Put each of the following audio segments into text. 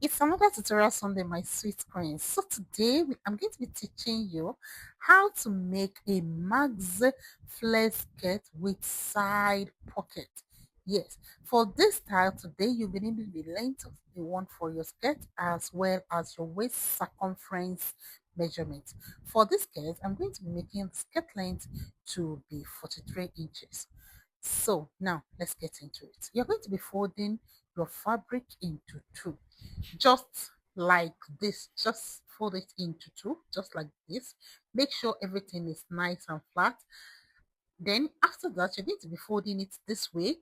It's another tutorial Sunday, my sweet queens. So today I'm going to be teaching you how to make a Maxi flare skirt with side pocket. Yes, for this style today you'll be needing the length of the one for your skirt as well as your waist circumference measurement. For this skirt, I'm going to be making the skirt length to be 43 inches. So now let's get into it. You're going to be folding your fabric into two, just like this. Just fold it into two, just like this. Make sure everything is nice and flat. Then after that, you're going to be folding it this way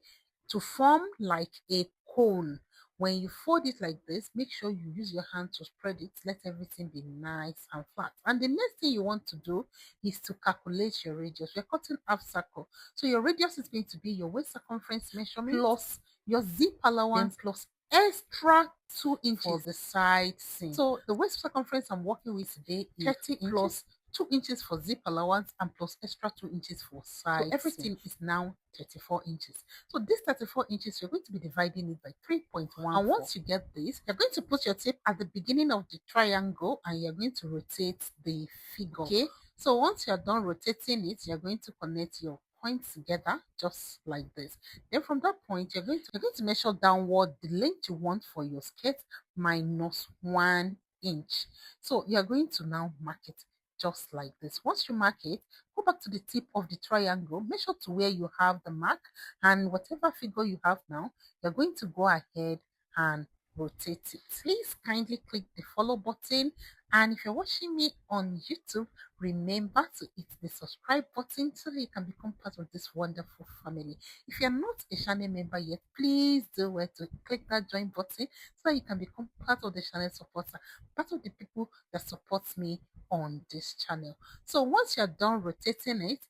to form like a cone. When you fold it like this, make sure you use your hand to spread it. Let everything be nice and flat. And the next thing you want to do is to calculate your radius. We're cutting half circle. So your radius is going to be your waist circumference measurement plus your zip allowance plus extra 2 inches for the side seam. So the waist circumference I'm working with today is 30 plus 2 inches for zip allowance and plus extra 2 inches for side. So everything is now 34 inches. So this 34 inches, you're going to be dividing it by 3.1. And once you get this, you're going to put your tape at the beginning of the triangle and you're going to rotate the figure. Okay. So once you're done rotating it, you're going to connect your points together just like this. Then from that point, you're going to measure downward the length you want for your skirt minus 1 inch. So you're going to now mark it just like this. Once you mark it, go back to the tip of the triangle, measure to where you have the mark, and whatever figure you have now, you're going to go ahead and rotate it. Please kindly click the follow button, and if you're watching me on YouTube, remember to hit the subscribe button so that you can become part of this wonderful family. If you're not a channel member yet, please do where to click that join button so that you can become part of the channel supporter, part of the people that supports me on this channel. So once you're done rotating it,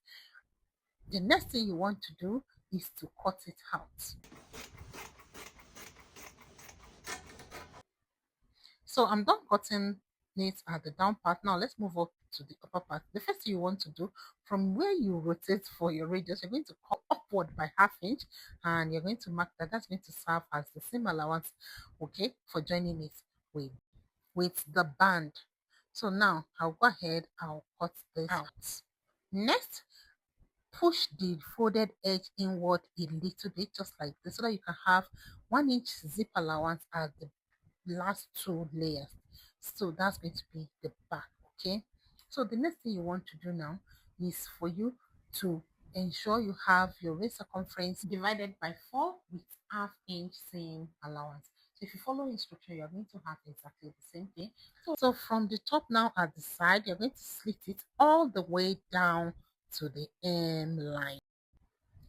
the next thing you want to do is to cut it out. So I'm done cutting it at the down part. Now let's move up to the upper part. The first thing you want to do, from where you rotate for your radius, you're going to cut upward by ½ inch and you're going to mark that. That's going to serve as the seam allowance, okay, for joining it with the band. So now I'll go ahead, I'll cut this out. Next, push the folded edge inward a little bit, just like this, so that you can have 1 inch zip allowance at the last two layers. So that's going to be the back. Okay, so the next thing you want to do now is for you to ensure you have your waist circumference divided by 4 with ½ inch seam allowance. So if you follow instruction, you're going to have exactly the same thing. So from the top now at the side, you're going to slit it all the way down to the M line.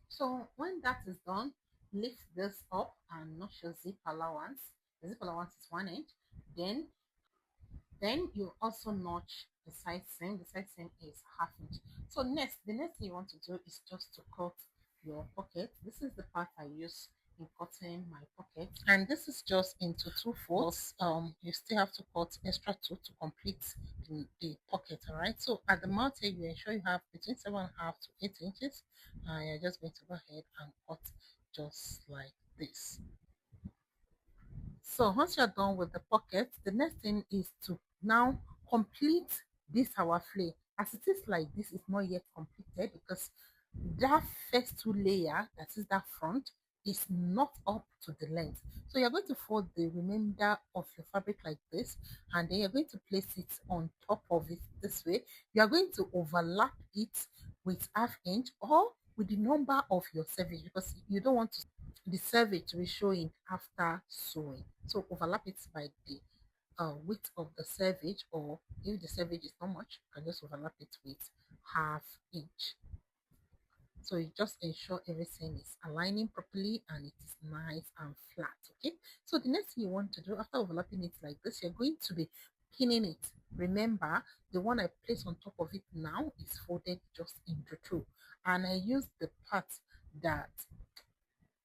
So when that is done, lift this up and notch your zip allowance. The zip allowance is 1 inch. Then you also notch the side seam. The side seam is ½ inch. So the next thing you want to do is just to cut your pocket. This is the part I use in cutting my pocket, and this is just into 2 folds. You still have to cut extra 2 to complete the pocket. All right, so at the mouth here, you ensure you have between 7.5 to 8 inches, and you're just going to go ahead and cut just like this. So once you're done with the pocket, the next thing is to now complete this our flare. As it is like this, is not yet completed because that first two layer, that is that front, is not up to the length. So you're going to fold the remainder of your fabric like this, and then you're going to place it on top of it this way. You are going to overlap it with ½ inch or with the number of your cervix, because you don't want the cervix to be showing after sewing. So overlap it by the width of the cervix, or if the cervix is not much, you can just overlap it with ½ inch. So you just ensure everything is aligning properly and it is nice and flat. Okay, so the next thing you want to do after overlapping it like this, you're going to be pinning it. Remember, the one I place on top of it now is folded just into two, and I use the part that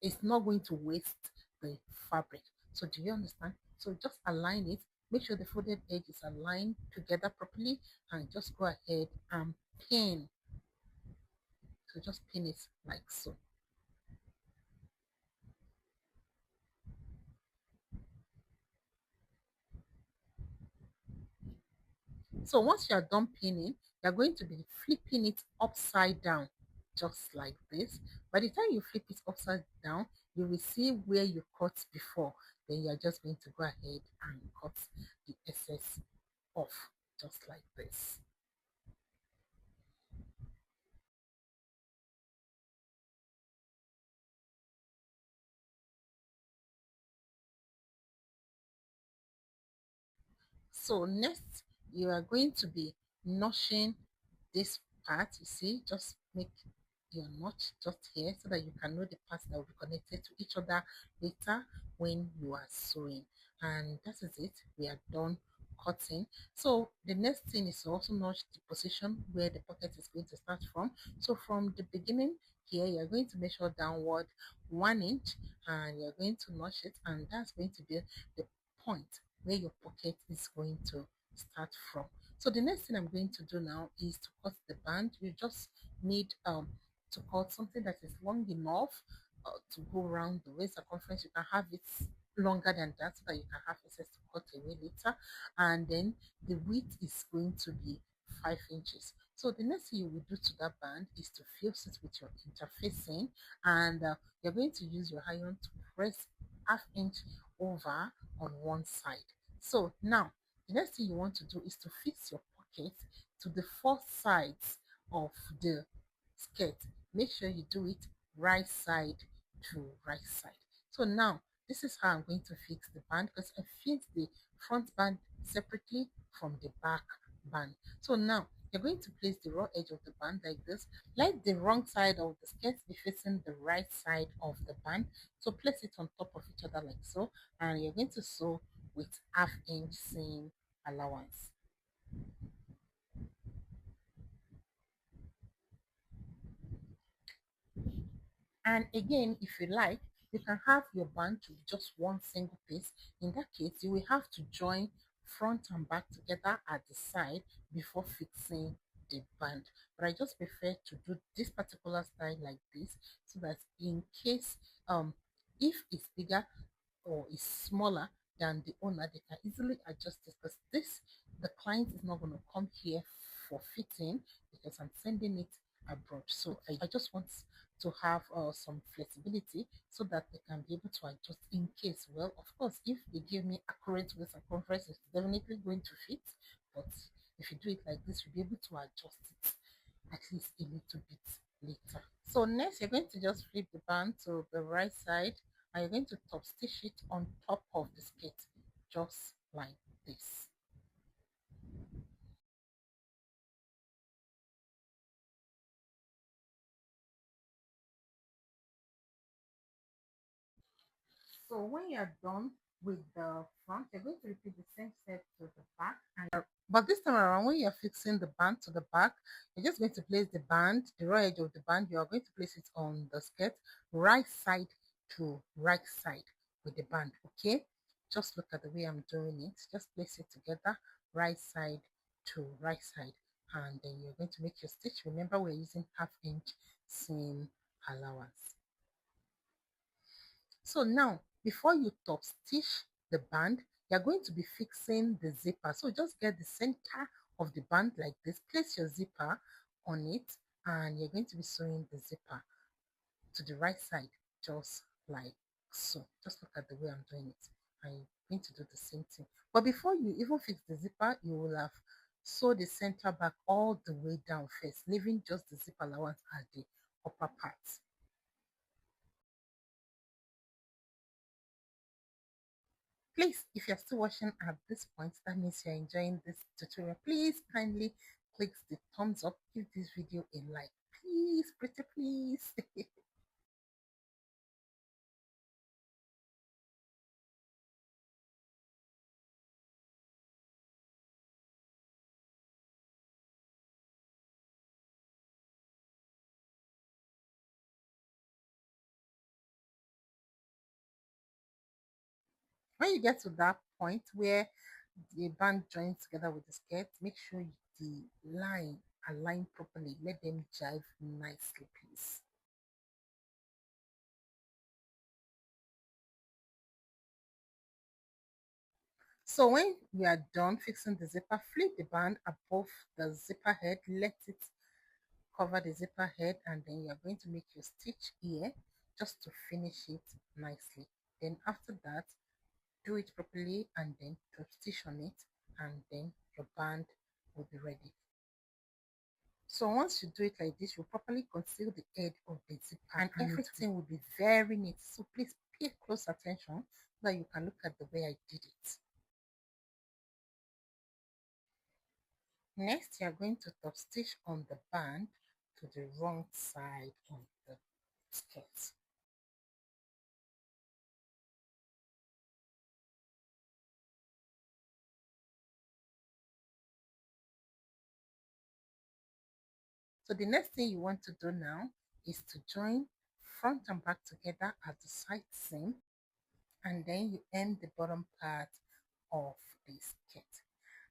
is not going to waste the fabric. So do you understand? So just align it, make sure the folded edge is aligned together properly, and just go ahead and pin. So just pin it like so. So once you are done pinning, you're going to be flipping it upside down, just like this. By the time you flip it upside down, you will see where you cut before. Then you're just going to go ahead and cut the excess off, just like this. So next, you are going to be notching this part. You see, just make your notch just here so that you can know the parts that will be connected to each other later when you are sewing. And that is it. We are done cutting. So the next thing is to also notch the position where the pocket is going to start from. So from the beginning here, you're going to measure downward 1 inch and you're going to notch it, and that's going to be the point where your pocket is going to start from. So the next thing I'm going to do now is to cut the band. You just need to cut something that is long enough to go around the waist circumference. You can have it longer than that so that you can have access to cut away later. And then the width is going to be 5 inches. So the next thing you will do to that band is to fuse it with your interfacing, and you're going to use your iron to press ½ inch over on one side. So now the next thing you want to do is to fix your pocket to the four sides of the skirt. Make sure you do it right side to right side. So now this is how I'm going to fix the band, because I fixed the front band separately from the back band. So now you're going to place the raw edge of the band like this. Let the wrong side of the skirt be facing the right side of the band. So place it on top of each other like so, and you're going to sew with ½ inch seam allowance. And again, if you like, you can have your band to just one single piece. In that case, you will have to join front and back together at the side before fixing the band. But I just prefer to do this particular style like this, so that in case if it's bigger or is smaller than the owner, they can easily adjust this, because this, the client is not going to come here for fitting because I'm sending it abroad. So I just want to have some flexibility so that they can be able to adjust in case. Well, of course, if they give me accurate waist circumference, it's definitely going to fit. But if you do it like this, you'll be able to adjust it at least a little bit later. So next, you're going to just flip the band to the right side, and you're going to top stitch it on top of the skirt, just like this. So when you're done with the front, you're going to repeat the same step to the back. But this time around, when you're fixing the band to the back, you're just going to place the band, the raw edge of the band, you are going to place it on the skirt, right side to right side with the band, okay? Just look at the way I'm doing it. Just place it together, right side to right side. And then you're going to make your stitch. Remember, we're using ½ inch seam allowance. So now, before you top stitch the band, you're going to be fixing the zipper. So just get the center of the band like this, place your zipper on it, and you're going to be sewing the zipper to the right side, just like so. Just look at the way I'm doing it. I'm going to do the same thing. But before you even fix the zipper, you will have sew the center back all the way down first, leaving just the zipper allowance at the upper part. Please, if you're still watching at this point, that means you're enjoying this tutorial. Please kindly click the thumbs up, give this video a like. Please, pretty please. When you get to that point where the band joins together with the skirt, make sure the line align properly. Let them jive nicely, please. So when you are done fixing the zipper, flip the band above the zipper head, let it cover the zipper head, and then you are going to make your stitch here just to finish it nicely. Then after that, do it properly and then drop stitch on it, and then your band will be ready. So once you do it like this, you properly conceal the edge of the zipper and everything will be very neat. So please pay close attention so that you can look at the way I did it. Next, you are going to top stitch on the band to the wrong side of the skirt. So the next thing you want to do now is to join front and back together at the side seam, and then you end the bottom part of the skirt.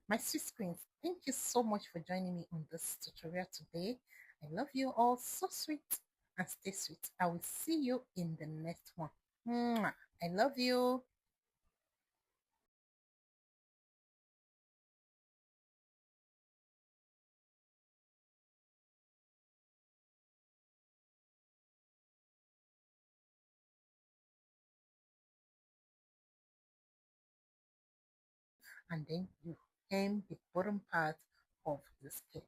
My sweet queens, thank you so much for joining me on this tutorial today. I love you all so sweet, and stay sweet. I will see you in the next one. Mwah. I love you. And then you hem the bottom part of the skirt,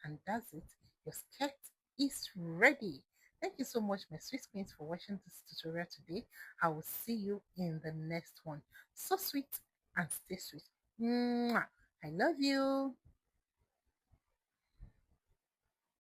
and that's it. Your skirt is ready. Thank you so much, my sweet queens, for watching this tutorial today. I will see you in the next one. So sweet and stay sweet. Mwah. I love you.